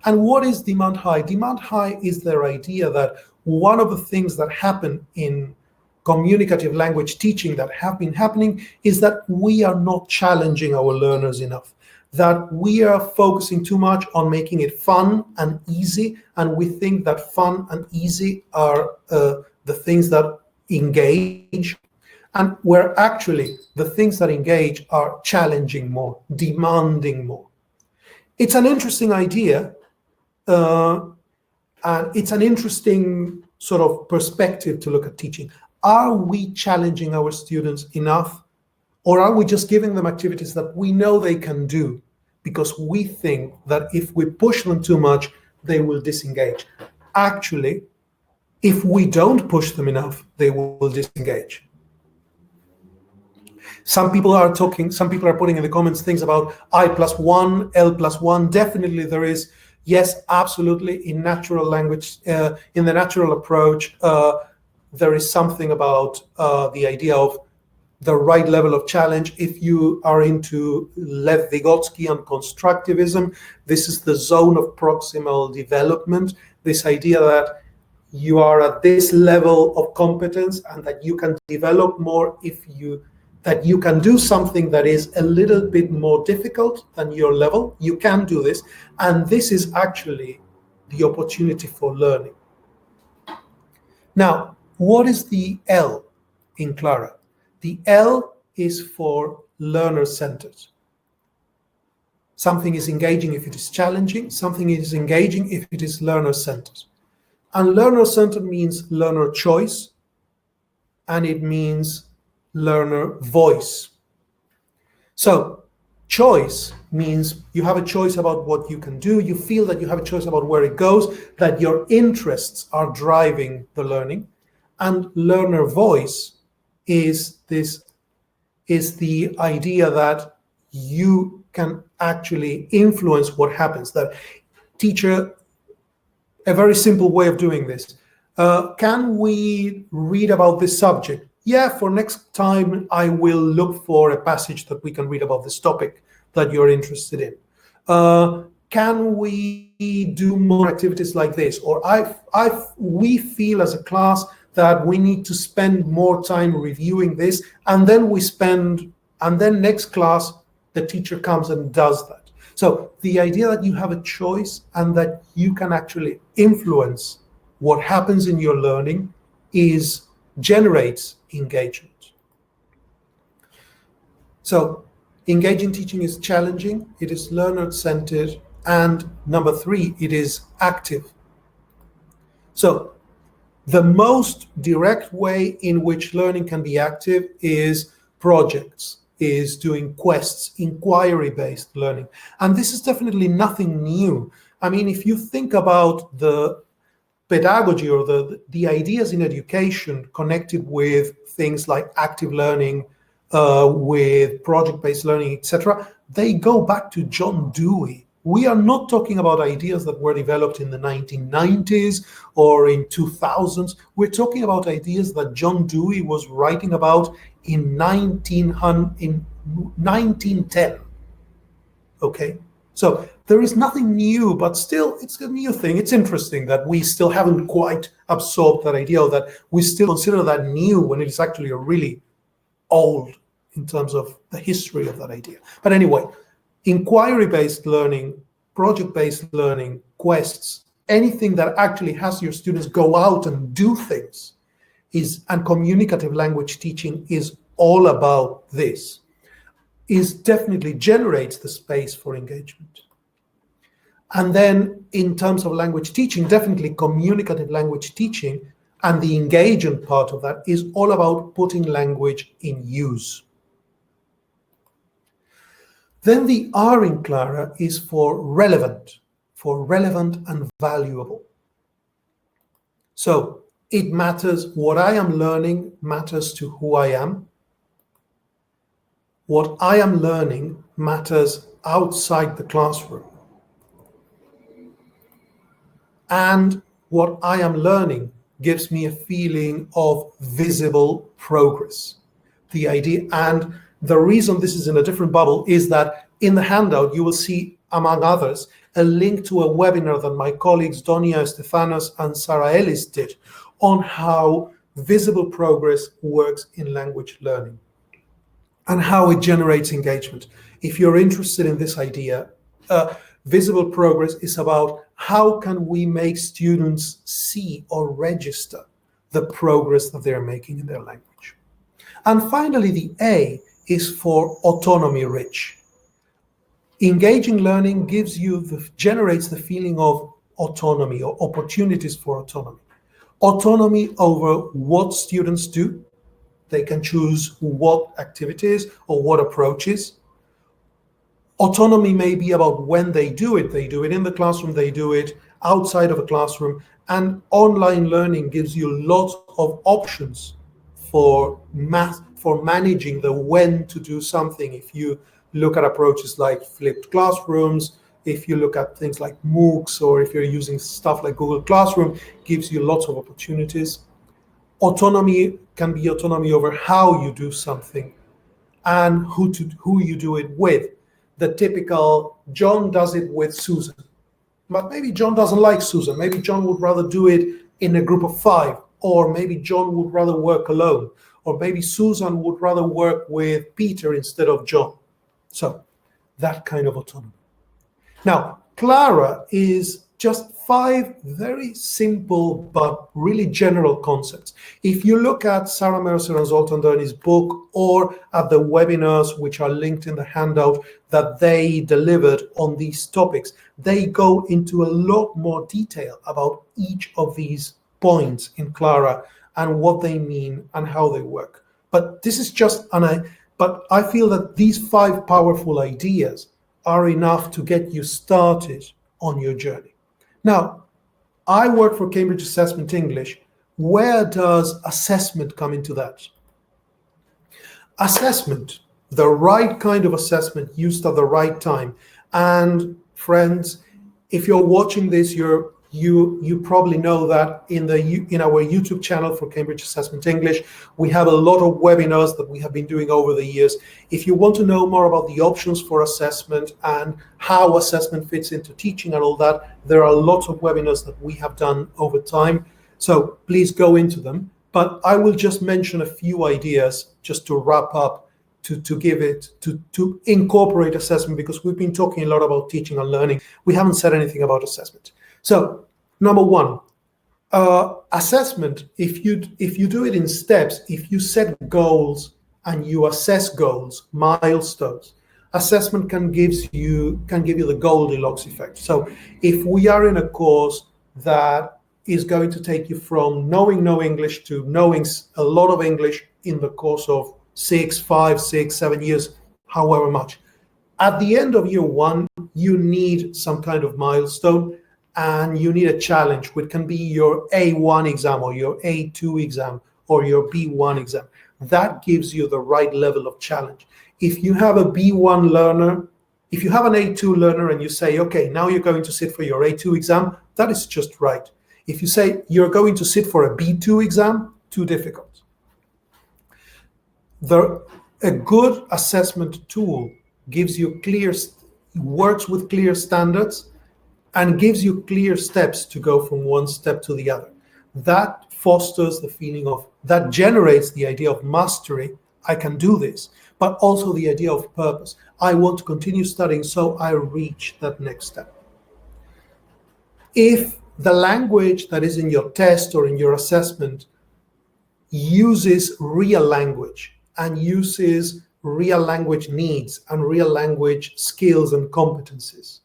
And what is demand high? Demand high is their idea that one of the things that happen in communicative language teaching that have been happening is that we are not challenging our learners enough, that we are focusing too much on making it fun and easy, and we think that fun and easy are the things that engage, and where actually the things that engage are challenging more, demanding more. It's an interesting idea, and it's an interesting sort of perspective to look at teaching. Are we challenging our students enough, or are we just giving them activities that we know they can do because we think that if we push them too much, they will disengage? Actually, if we don't push them enough, they will disengage. Some people are putting in the comments things about I+1, L+1. Definitely there is, yes, absolutely, in natural language, in the natural approach, there is something about the idea of the right level of challenge. If you are into Lev Vygotsky and constructivism, this is the zone of proximal development, this idea that you are at this level of competence and that you can develop more that you can do something that is a little bit more difficult than your level. You can do this, and this is actually the opportunity for learning. Now, what is the L in Clara? The L is for learner-centered. Something is engaging if it is challenging. Something is engaging if it is learner-centered. And learner-centered means learner choice, and it means learner voice. So choice means you have a choice about what you can do. You feel that you have a choice about where it goes, that your interests are driving the learning. And learner voice is the idea that you can actually influence what happens. That teacher, a very simple way of doing this. Can we read about this subject? Yeah, for next time, I will look for a passage that we can read about this topic that you're interested in. Can we do more activities like this? Or we feel as a class that we need to spend more time reviewing this, and then next class, the teacher comes and does that. So the idea that you have a choice and that you can actually influence what happens in your learning generates engagement. So engaging teaching is challenging, it is learner-centered, and number 3, it is active. So the most direct way in which learning can be active is projects, is doing quests, inquiry-based learning. And this is definitely nothing new. I mean, if you think about the pedagogy or the ideas in education connected with things like active learning, with project-based learning, etc., they go back to John Dewey. We are not talking about ideas that were developed in the 1990s or in 2000s. We're talking about ideas that John Dewey was writing about in 1910. Okay? So there is nothing new, but still it's a new thing. It's interesting that we still haven't quite absorbed that idea, or that we still consider that new when it is actually a really old in terms of the history of that idea. But anyway, inquiry-based learning, project-based learning, quests, anything that actually has your students go out and do things and communicative language teaching is all about this, definitely generates the space for engagement. And then in terms of language teaching, definitely communicative language teaching and the engagement part of that is all about putting language in use. Then the R in Clara is for relevant and valuable. So it matters, what I am learning matters to who I am. What I am learning matters outside the classroom. And what I am learning gives me a feeling of visible progress. The idea, and the reason this is in a different bubble is that in the handout, you will see, among others, a link to a webinar that my colleagues Donia Estefanos and Sarah Ellis did on how visible progress works in language learning and how it generates engagement. If you're interested in this idea, visible progress is about how can we make students see or register the progress that they're making in their language. And finally, the A is for autonomy rich. Engaging learning generates the feeling of autonomy or opportunities for autonomy. Autonomy over what students do. They can choose what activities or what approaches. Autonomy may be about when they do it. They do it in the classroom, they do it outside of a classroom. And online learning gives you lots of options for managing the when to do something. If you look at approaches like flipped classrooms, if you look at things like MOOCs, or if you're using stuff like Google Classroom, gives you lots of opportunities. Autonomy can be autonomy over how you do something and who you do it with. The typical John does it with Susan, but maybe John doesn't like Susan. Maybe John would rather do it in a group of 5, or maybe John would rather work alone, or maybe Susan would rather work with Peter instead of John. So that kind of autonomy. Now, Clara is just 5 very simple but really general concepts. If you look at Sarah Mercer and Zoltan Derny's book, or at the webinars which are linked in the handout that they delivered on these topics, they go into a lot more detail about each of these points in Clara and what they mean and how they work. But this is just but I feel that these 5 powerful ideas are enough to get you started on your journey. Now, I work for Cambridge Assessment English. Where does assessment come into that? Assessment, the right kind of assessment used at the right time. And friends, if you're watching this, you probably know that in our YouTube channel for Cambridge Assessment English, we have a lot of webinars that we have been doing over the years. If you want to know more about the options for assessment and how assessment fits into teaching and all that, there are lots of webinars that we have done over time. So please go into them. But I will just mention a few ideas just to wrap up, to incorporate assessment, because we've been talking a lot about teaching and learning. We haven't said anything about assessment. So, number 1, assessment. If you do it in steps, if you set goals and you assess goals, milestones, assessment can give you the Goldilocks effect. So, if we are in a course that is going to take you from knowing no English to knowing a lot of English in the course of 5, 6, 7 years, however much, at the end of year 1, you need some kind of milestone. And you need a challenge, which can be your A1 exam or your A2 exam or your B1 exam. That gives you the right level of challenge. If you have a B1 learner, if you have an A2 learner and you say, okay, now you're going to sit for your A2 exam, that is just right. If you say you're going to sit for a B2 exam, too difficult. A good assessment tool works with clear standards and gives you clear steps to go from one step to the other. That fosters the feeling that generates the idea of mastery. I can do this, but also the idea of purpose. I want to continue studying, so I reach that next step. If the language that is in your test or in your assessment uses real language and uses real language needs and real language skills and competencies,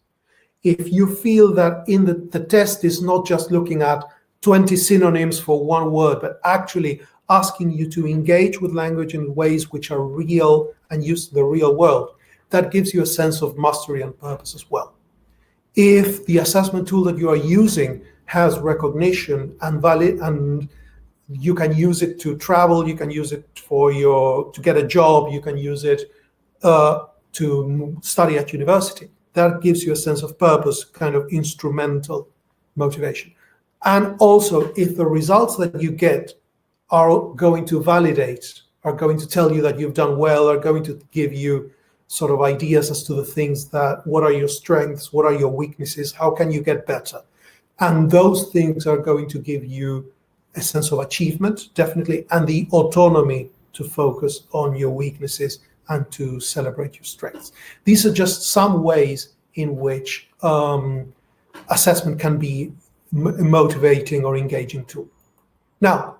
if you feel that in the test is not just looking at 20 synonyms for one word, but actually asking you to engage with language in ways which are real and used in the real world, that gives you a sense of mastery and purpose as well. If the assessment tool that you are using has recognition and valid, and you can use it to travel, you can use it to get a job, you can use it to study at university, that gives you a sense of purpose, kind of instrumental motivation. And also, if the results that you get are going to validate, are going to tell you that you've done well, are going to give you sort of ideas as to the things that, what are your strengths, what are your weaknesses, how can you get better? And those things are going to give you a sense of achievement, definitely, and the autonomy to focus on your weaknesses and to celebrate your strengths. These are just some ways in which assessment can be a motivating or engaging tool. Now,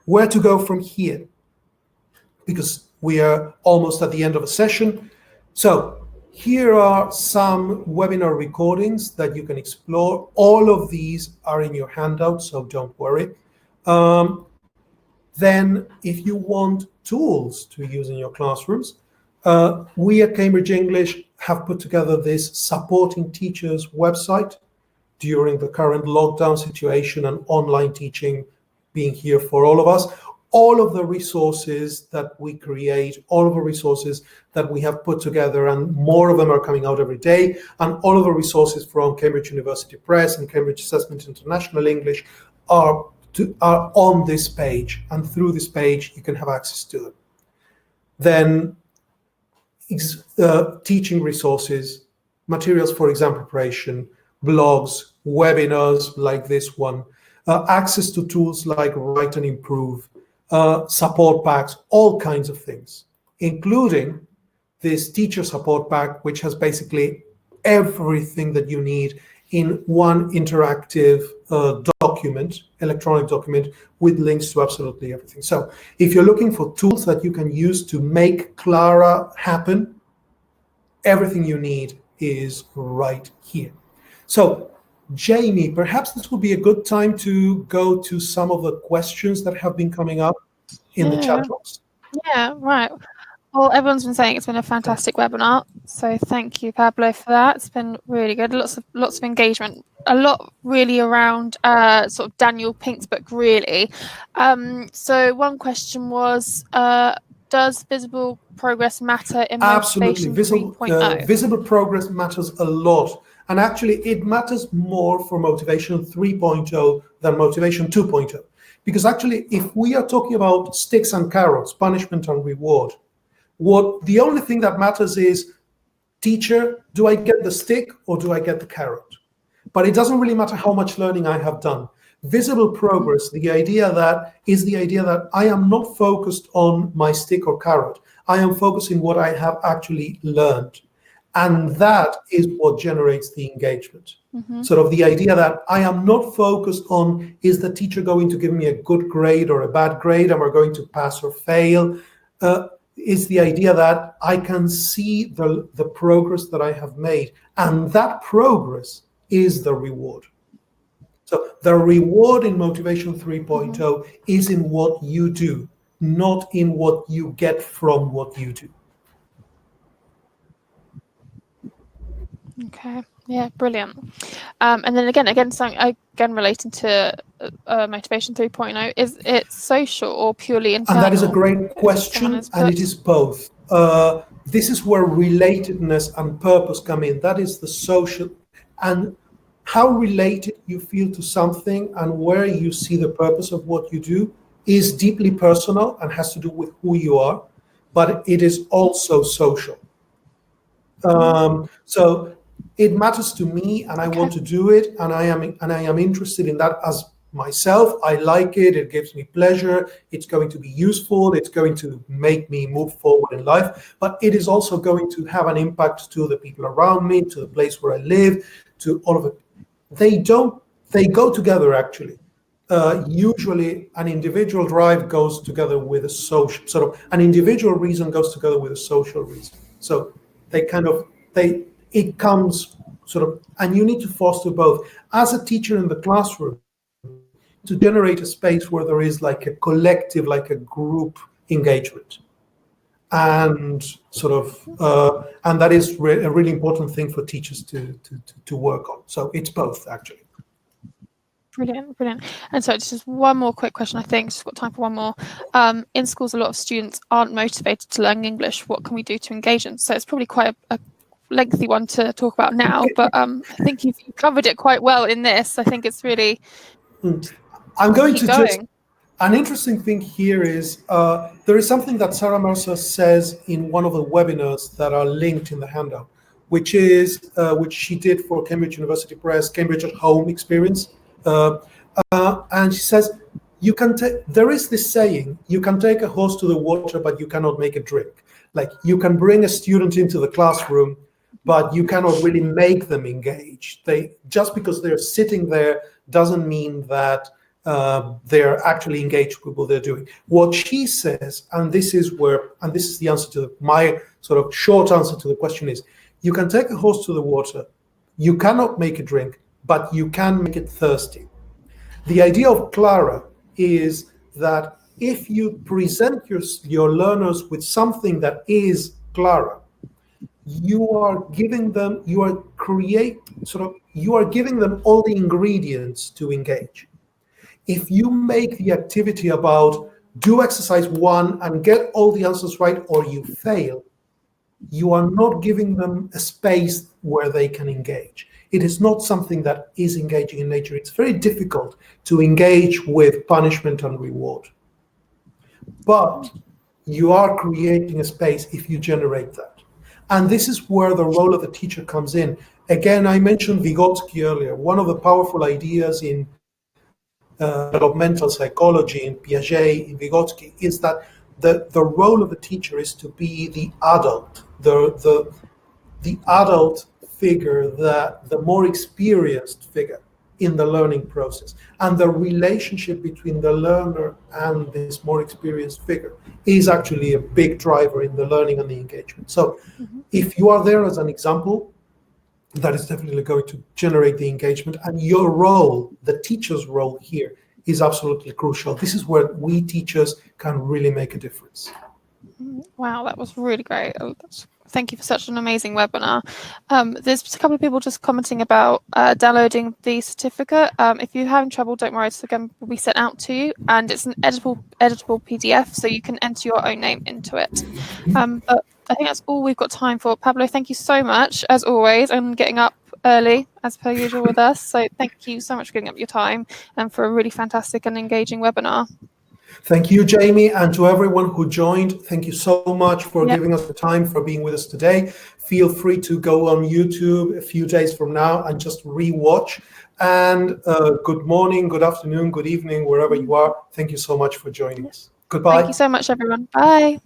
where to go from here? Because we are almost at the end of a session. So here are some webinar recordings that you can explore. All of these are in your handout, so don't worry. Then if you want tools to use in your classrooms, we at Cambridge English have put together this supporting teachers website during the current lockdown situation and online teaching being here for all of us. All of the resources that we create, all of the resources that we have put together, and more of them are coming out every day, and all of the resources from Cambridge University Press and Cambridge Assessment International English are on this page, and through this page you can have access to them. Then teaching resources, materials for exam preparation, blogs, webinars like this one, access to tools like Write and Improve, support packs, all kinds of things, including this teacher support pack, which has basically everything that you need in one interactive document, electronic document, with links to absolutely everything. So if you're looking for tools that you can use to make Clara happen, everything you need is right here. So Jamie, perhaps this would be a good time to go to some of the questions that have been coming up in the chat box. Yeah, right. Well, everyone's been saying it's been a fantastic webinar, so thank you, Pablo, for that. It's been really good. Lots of engagement. A lot really around sort of Daniel Pink's book, really. So one question was, does visible progress matter in Motivation 3.0? Visible progress matters a lot. And actually, it matters more for Motivation 3.0 than Motivation 2.0. Because actually, if we are talking about sticks and carrots, punishment and reward, the only thing that matters is, teacher, do I get the stick or do I get the carrot? But it doesn't really matter how much learning I have done. Visible progress, the idea that I am not focused on my stick or carrot. I am focusing what I have actually learned. And that is what generates the engagement. Sort of the idea that I am not focused on, is the teacher going to give me a good grade or a bad grade? Am I going to pass or fail? Is the idea that I can see the progress that I have made. And that progress is the reward. So the reward in Motivation 3.0 is in what you do, not in what you get from what you do. Okay, yeah, brilliant. And then again, something relating to Motivation 3.0, is it social or purely internal? And that is a great question, and it is both. This is where relatedness and purpose come in. That is the social, and how related you feel to something and where you see the purpose of what you do is deeply personal and has to do with who you are, but it is also social. So it matters to me, and I want to do it, and I am interested in that as myself. I like it. It gives me pleasure. It's going to be useful. It's going to make me move forward in life. But it is also going to have an impact to the people around me, to the place where I live, to all of it. They go together, actually. Usually, an individual drive goes together with a social, sort of an individual reason goes together with a social reason. So it comes sort of, and you need to foster both. As a teacher in the classroom, to generate a space where there is like a collective, like a group engagement, and sort of, and that is a really important thing for teachers to work on. So it's both, actually. Brilliant. And so it's just one more quick question, I think. Just got time for one more. In schools, a lot of students aren't motivated to learn English. What can we do to engage them? So it's probably quite a lengthy one to talk about now, but I think you've covered it quite well in this. I think it's really I'm going Keep to going. just, an interesting thing here is there is something that Sarah Mercer says in one of the webinars that are linked in the handout, which she did for Cambridge University Press, Cambridge at Home experience. And she says, there is this saying, you can take a horse to the water, but you cannot make it drink. Like, you can bring a student into the classroom, but you cannot really make them engage. Just because they're sitting there doesn't mean that they're actually engaged with what they're doing. What she says, and this is the answer to my sort of short answer to the question is, you can take a horse to the water, you cannot make it drink, but you can make it thirsty. The idea of Clara is that if you present your learners with something that is Clara, you are giving them all the ingredients to engage. If you make the activity about do exercise 1 and get all the answers right or you fail, you are not giving them a space where they can engage. It is not something that is engaging in nature. It's very difficult to engage with punishment and reward. But you are creating a space if you generate that. And this is where the role of the teacher comes in. Again, I mentioned Vygotsky earlier. One of the powerful ideas in developmental psychology in Piaget, in Vygotsky, is that the role of the teacher is to be the adult, the adult figure, the more experienced figure in the learning process. And the relationship between the learner and this more experienced figure is actually a big driver in the learning and the engagement. So if you are there as an example, that is definitely going to generate the engagement. And your role, the teacher's role here, is absolutely crucial. This is where we teachers can really make a difference. Wow, that was really great. Thank you for such an amazing webinar. There's a couple of people just commenting about downloading the certificate. If you're having trouble, don't worry, it's again will be sent out to you, and it's an editable PDF, so you can enter your own name into it. But I think that's all we've got time for. Pablo, thank you so much, as always, and getting up early, as per usual with us. So thank you so much for giving up your time and for a really fantastic and engaging webinar. Thank you, Jamie, and to everyone who joined. Thank you so much for giving us the time, for being with us today. Feel free to go on YouTube a few days from now and just re-watch. And good morning, good afternoon, good evening, wherever you are. Thank you so much for joining us. Goodbye. Thank you so much, everyone. Bye.